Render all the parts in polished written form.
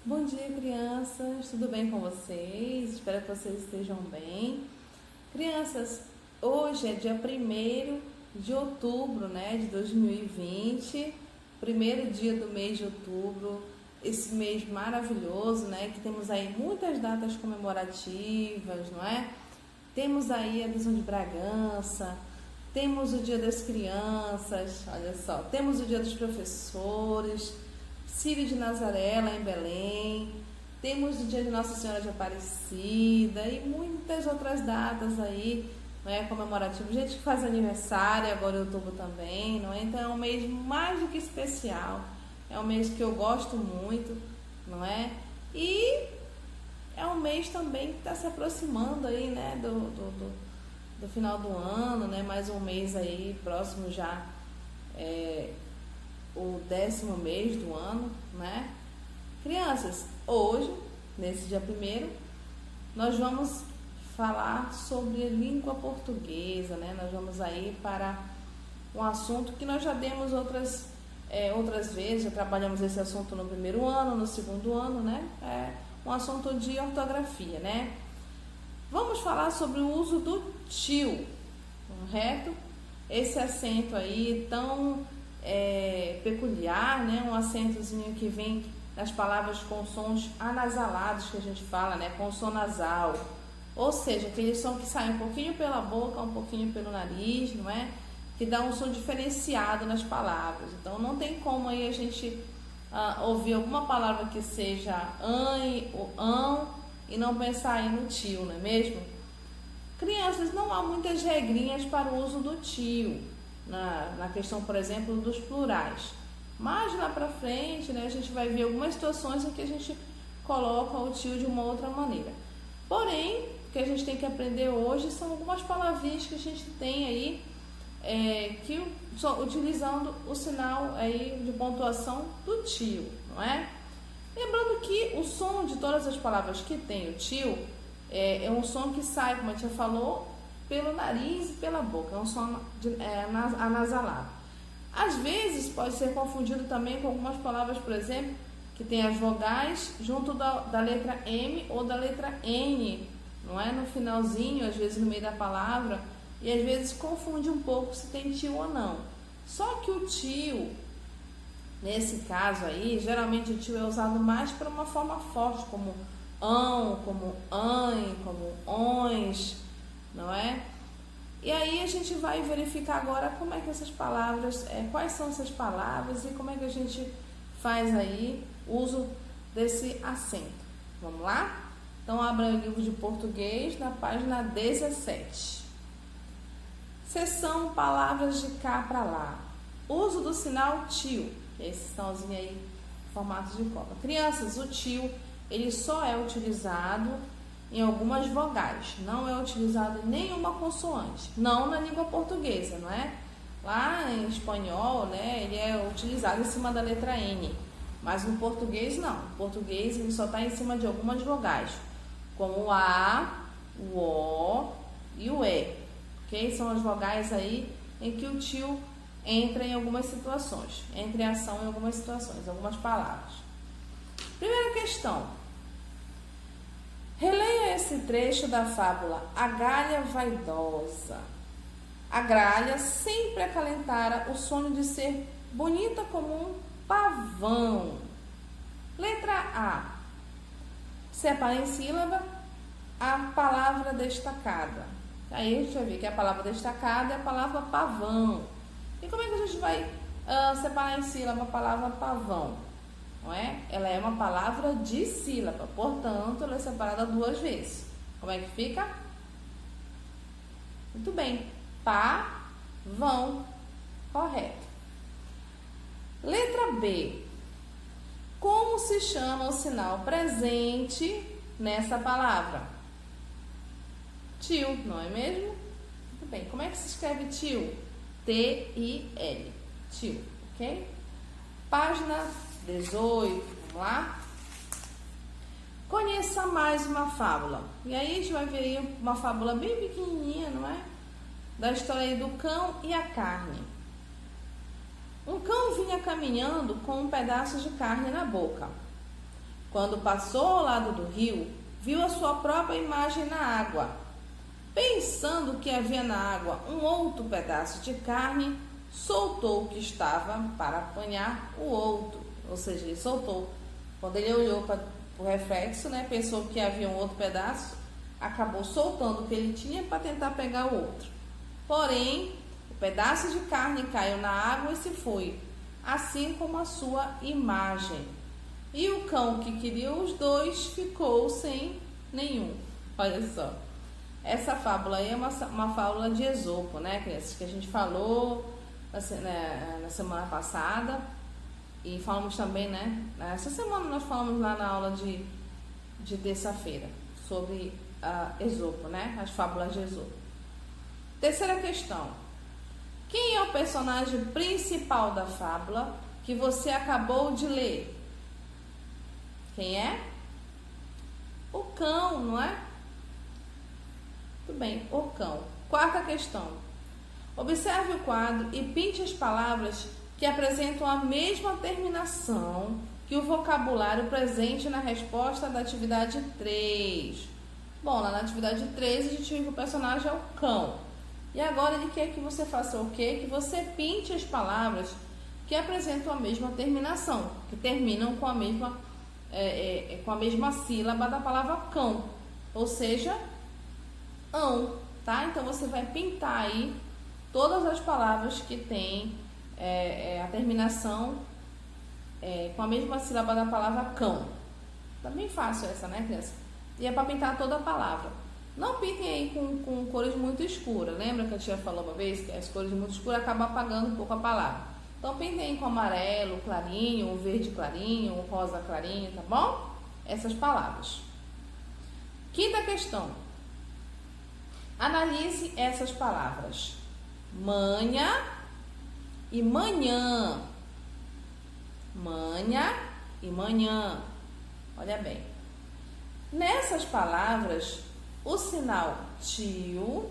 Bom dia, crianças. Tudo bem com vocês? Espero que vocês estejam bem. Crianças, hoje é dia 1º de outubro, de 2020, primeiro dia do mês de outubro, esse mês maravilhoso, que temos aí muitas datas comemorativas, não é? Temos aí a visão de Bragança, temos o dia das crianças, olha só, temos o dia dos professores, Círio de Nazaré, lá em Belém, temos o dia de Nossa Senhora de Aparecida e muitas outras datas aí, comemorativas. Gente que faz aniversário agora em outubro também, não é? Então é um mês mais do que especial, é um mês que eu gosto muito, não é? E é um mês também que está se aproximando aí, do final do ano, mais um mês aí, próximo já o 10º mês do ano, né? Crianças, hoje, nesse dia 1º, nós vamos falar sobre a língua portuguesa, Nós vamos aí para um assunto que nós já demos outras vezes, já trabalhamos esse assunto no primeiro ano, no segundo ano, É um assunto de ortografia, Vamos falar sobre o uso do tio, correto? Esse acento aí tão peculiar, um acentozinho que vem nas palavras com sons anasalados que a gente fala, com som nasal, ou seja, aquele som que sai um pouquinho pela boca, um pouquinho pelo nariz, não é? Que dá um som diferenciado nas palavras. Então não tem como aí a gente ouvir alguma palavra que seja an ou ão e não pensar aí no tio, não é mesmo? Crianças, não há muitas regrinhas para o uso do tio na questão, por exemplo, dos plurais. Mas lá pra frente, a gente vai ver algumas situações em que a gente coloca o tio de uma outra maneira. Porém, o que a gente tem que aprender hoje são algumas palavrinhas que a gente tem aí, utilizando o sinal aí de pontuação do tio, não é? Lembrando que o som de todas as palavras que tem o tio é um som que sai, como a tia falou, pelo nariz e pela boca, é um som anasalado. Às vezes pode ser confundido também com algumas palavras, por exemplo, que tem as vogais junto da letra M ou da letra N, não é? No finalzinho, às vezes no meio da palavra, e às vezes confunde um pouco se tem tio ou não. Só que o tio, nesse caso aí, geralmente o tio é usado mais para uma forma forte, como ão, como ãe, como ões, não é? E aí a gente vai verificar agora como é que essas palavras, quais são essas palavras e como é que a gente faz aí uso desse acento. Vamos lá? Então abra o livro de português na página 17. Seção palavras de cá para lá. Uso do sinal tio, esse sinalzinho aí, formato de cobra. Crianças, o tio, ele só é utilizado em algumas vogais, não é utilizado em nenhuma consoante, não na língua portuguesa, não é? Lá em espanhol, ele é utilizado em cima da letra N, mas no português não. No português ele só está em cima de algumas vogais, como o A, o O e o E, ok? São as vogais aí em que o tio entra em algumas situações, entra em ação em algumas situações, algumas palavras. Primeira questão. Releia esse trecho da fábula A Gralha Vaidosa. A gralha sempre acalentara o sonho de ser bonita como um pavão. Letra A. Separa em sílaba a palavra destacada. Aí a gente vai ver que a palavra destacada é a palavra pavão. E como é que a gente vai separar em sílaba a palavra pavão? Não é? Ela é uma palavra de sílaba, portanto, ela é separada 2 vezes. Como é que fica? Muito bem. Pavão. Correto. Letra B. Como se chama o sinal presente nessa palavra? Tio, não é mesmo? Muito bem. Como é que se escreve tio? T-I-L. Tio, ok? Página 18, vamos lá? Conheça mais uma fábula. E aí a gente vai ver aí uma fábula bem pequenininha, não é? Da história aí do cão e a carne. Um cão vinha caminhando com um pedaço de carne na boca. Quando passou ao lado do rio, viu a sua própria imagem na água. Pensando que havia na água um outro pedaço de carne, soltou o que estava para apanhar o outro. Ou seja, ele soltou. Quando ele olhou para o reflexo, né, pensou que havia um outro pedaço, acabou soltando o que ele tinha para tentar pegar o outro. Porém, o pedaço de carne caiu na água e se foi, assim como a sua imagem. E o cão que queria os dois ficou sem nenhum. Olha só. Essa fábula aí é uma fábula de Esopo, né, crianças? Que a gente falou na semana passada. E falamos também, né? Essa semana nós falamos lá na aula de terça-feira sobre Esopo, né? As fábulas de Esopo. Terceira questão. Quem é o personagem principal da fábula que você acabou de ler? Quem é? O cão, não é? Tudo bem, o cão. Quarta questão. Observe o quadro e pinte as palavras que apresentam a mesma terminação que o vocabulário presente na resposta da atividade 3. Bom, lá na atividade 3 a gente viu que o personagem é o cão. E agora ele quer que você faça o quê? Que você pinte as palavras que apresentam a mesma terminação, que terminam com a mesma sílaba da palavra cão, ou seja, ão, tá? Então você vai pintar aí todas as palavras que têm a terminação com a mesma sílaba da palavra cão. Tá bem fácil essa, né, criança? E é para pintar toda a palavra. Não pintem aí com cores muito escuras. Lembra que a tia falou uma vez que as cores muito escuras acabam apagando um pouco a palavra. Então pintem aí com amarelo clarinho, um verde clarinho, um rosa clarinho, tá bom? Essas palavras. Quinta questão. Analise essas palavras. Manha e manhã. Manha e manhã. Olha bem. Nessas palavras, o sinal tio,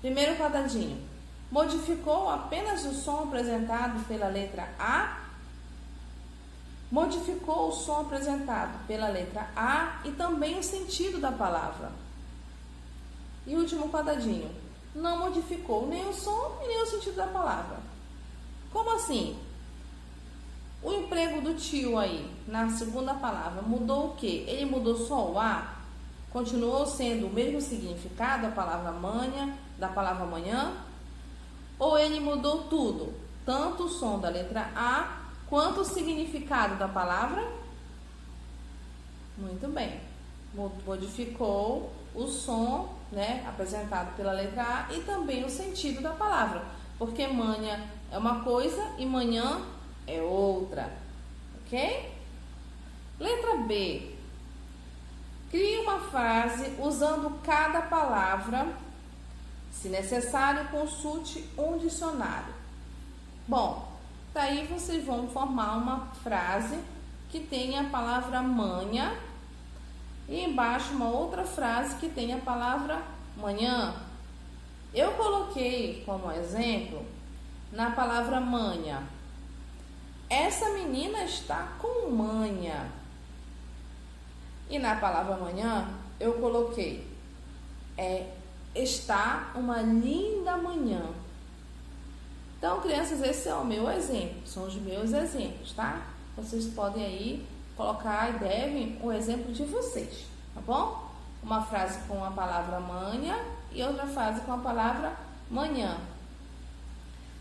primeiro quadradinho, modificou apenas o som apresentado pela letra A, modificou o som apresentado pela letra A e também o sentido da palavra. E o último quadradinho, não modificou nem o som e nem o sentido da palavra. Como assim? O emprego do tio aí, na segunda palavra, mudou o quê? Ele mudou só o A? Continuou sendo o mesmo significado, a palavra manha, da palavra manhã? Ou ele mudou tudo? Tanto o som da letra A, quanto o significado da palavra? Muito bem. Modificou o som, né, apresentado pela letra A e também o sentido da palavra. Porque manha é uma coisa e manhã é outra, ok? Letra B. Crie uma frase usando cada palavra. Se necessário, consulte um dicionário. Bom, daí vocês vão formar uma frase que tenha a palavra manha e embaixo uma outra frase que tenha a palavra manhã. Eu coloquei como exemplo na palavra manha. Essa menina está com manha. E na palavra manhã, eu coloquei está uma linda manhã. Então, crianças, esse é o meu exemplo. São os meus exemplos, tá? Vocês podem aí colocar e devem o exemplo de vocês, tá bom? Uma frase com a palavra manha e outra frase com a palavra manhã.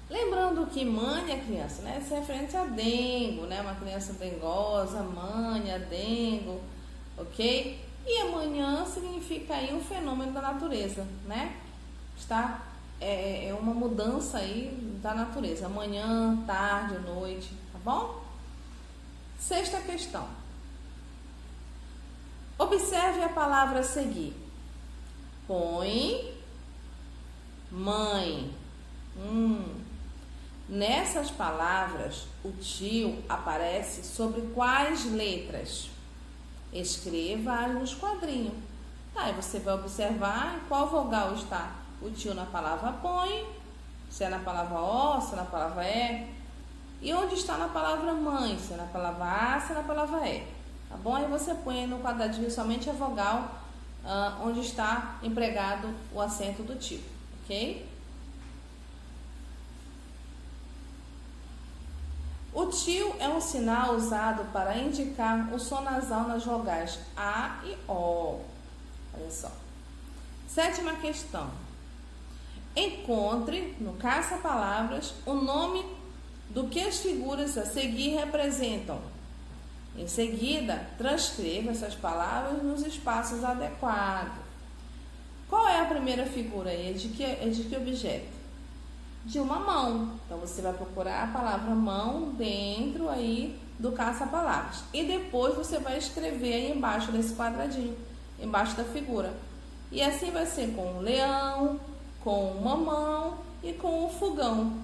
Lembrando que manha, criança, né, se referente a dengo, né, uma criança dengosa, manha, dengo, ok? E amanhã significa aí um fenômeno da natureza, né? Está, é uma mudança aí da natureza, amanhã, tarde, noite, tá bom? Sexta questão. Observe a palavra a seguir. Põe, mãe. Nessas palavras, o tio aparece sobre quais letras? Escreva nos quadrinhos. Tá, e você vai observar em qual vogal está o tio na palavra põe, se é na palavra O, se é na palavra E. E onde está na palavra mãe? Se é na palavra A, se é na palavra E. Tá bom? Aí você põe no quadradinho somente a vogal onde está empregado o acento do tio, ok? O tio é um sinal usado para indicar o som nasal nas vogais A e O. Olha só. 7ª questão. Encontre no caça-palavras o nome do que as figuras a seguir representam. Em seguida, transcreva essas palavras nos espaços adequados. Qual é a primeira figura aí? É de que objeto? De uma mão. Então, você vai procurar a palavra mão dentro aí do caça-palavras. E depois você vai escrever aí embaixo desse quadradinho, embaixo da figura. E assim vai ser com o leão, com o mamão e com o fogão.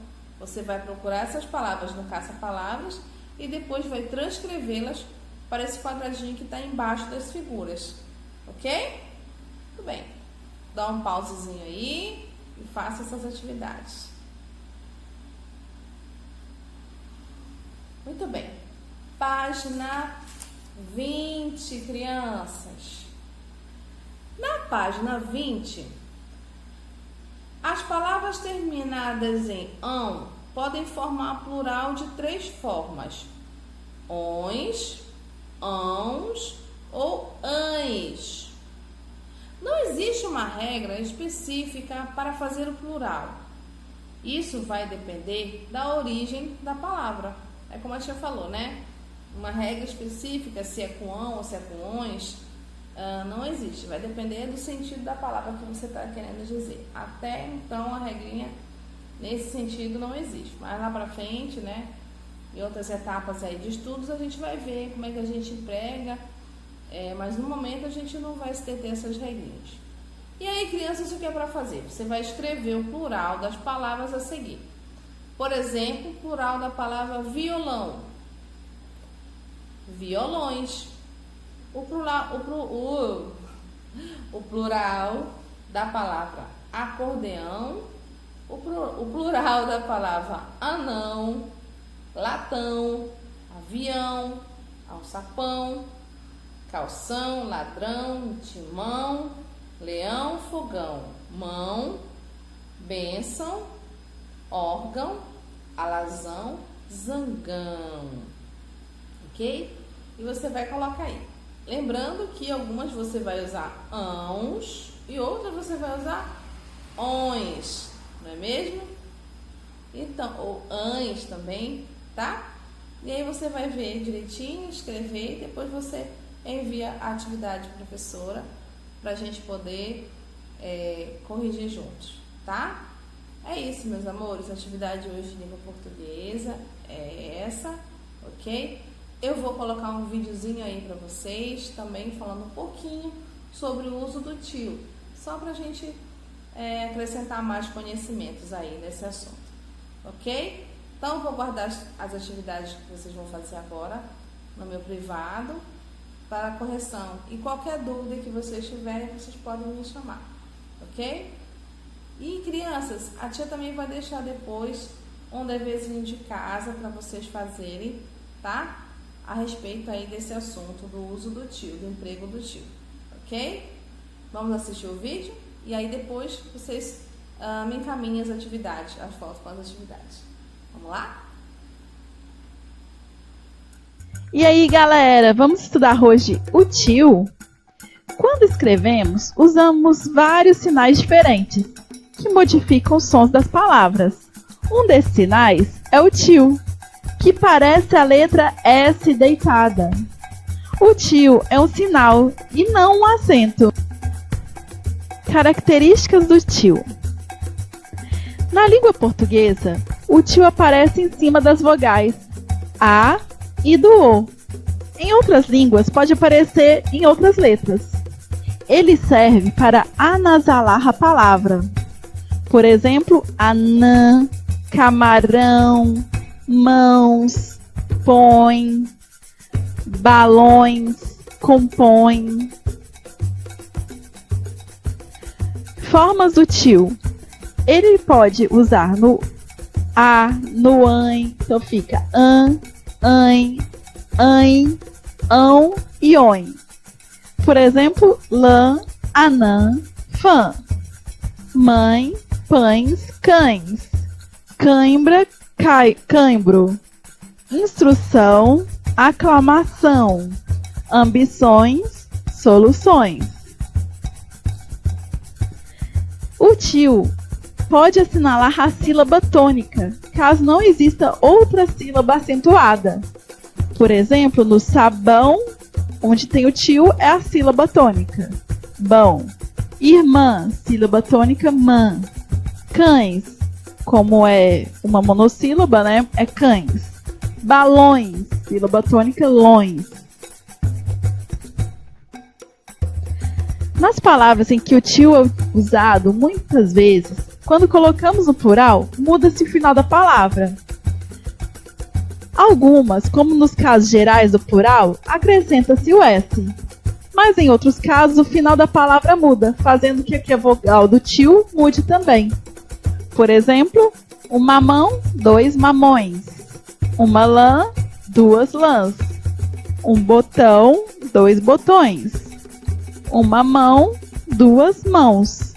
Você vai procurar essas palavras no caça-palavras e depois vai transcrevê-las para esse quadradinho que está embaixo das figuras. Ok? Muito bem. Dá um pausezinho aí e faça essas atividades. Muito bem. Página 20, crianças. Na página 20, as palavras terminadas em ão podem formar plural de 3 formas: ons, ãos ou ães. Não existe uma regra específica para fazer o plural. Isso vai depender da origem da palavra. É como a tia falou, né? Uma regra específica, se é com ão ou se é com ons, não existe. Vai depender do sentido da palavra que você está querendo dizer. Até então, a regrinha nesse sentido não existe. Mas lá para frente, né? Em outras etapas aí de estudos, a gente vai ver como é que a gente emprega. Mas no momento a gente não vai se deter essas regrinhas. E aí, crianças, o que é para fazer? Você vai escrever o plural das palavras a seguir. Por exemplo, o plural da palavra violão. Violões. O plural da palavra acordeão. O plural da palavra anão, latão, avião, alçapão, calção, ladrão, timão, leão, fogão, mão, bênção, órgão, alazão, zangão. Ok? E você vai colocar aí. Lembrando que algumas você vai usar ãos e outras você vai usar ons, não é mesmo? Então, ou ães também, tá? E aí você vai ver direitinho, escrever e depois você envia a atividade para a professora para a gente poder corrigir juntos, tá? É isso, meus amores. A atividade hoje de língua portuguesa é essa, ok? Eu vou colocar um videozinho aí para vocês, também falando um pouquinho sobre o uso do tio, só para a gente acrescentar mais conhecimentos aí nesse assunto, ok? Então, eu vou guardar as atividades que vocês vão fazer agora no meu privado para correção. E qualquer dúvida que vocês tiverem, vocês podem me chamar, ok? E, crianças, a tia também vai deixar depois um deverzinho de casa para vocês fazerem, tá? A respeito aí desse assunto do uso do tio, do emprego do tio, ok? Vamos assistir o vídeo e aí depois vocês me encaminhem as atividades, as fotos com as atividades. Vamos lá? E aí, galera, vamos estudar hoje o tio? Quando escrevemos, usamos vários sinais diferentes que modificam os sons das palavras. Um desses sinais é o tio, que parece a letra S deitada. O tio é um sinal e não um acento. Características do tio. Na língua portuguesa, o tio aparece em cima das vogais A e do O. Em outras línguas, pode aparecer em outras letras. Ele serve para anasalar a palavra. Por exemplo, anã, camarão, mãos, põe, balões, compõe. Formas do tio. Ele pode usar no A no an, então fica an, ão e oin. Por exemplo, lã, anã, fã. Mãe, pães, cães. Cãibra, cãibro. Instrução, aclamação. Ambições, soluções. O tio pode assinalar a sílaba tônica, caso não exista outra sílaba acentuada. Por exemplo, no sabão, onde tem o tio, é a sílaba tônica. Bom. Irmã, sílaba tônica, mã. Cães, como é uma monossílaba, né? É cães. Balões, sílaba tônica, lões. Nas palavras em que o tio é usado, muitas vezes, quando colocamos no plural, muda-se o final da palavra. Algumas, como nos casos gerais do plural, acrescenta-se o S. Mas em outros casos, o final da palavra muda, fazendo com que a vogal do tio mude também. Por exemplo, um mamão, 2 mamões. Uma lã, 2 lãs. Um botão, 2 botões. Uma mão, 2 mãos.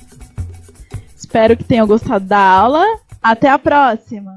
Espero que tenham gostado da aula. Até a próxima!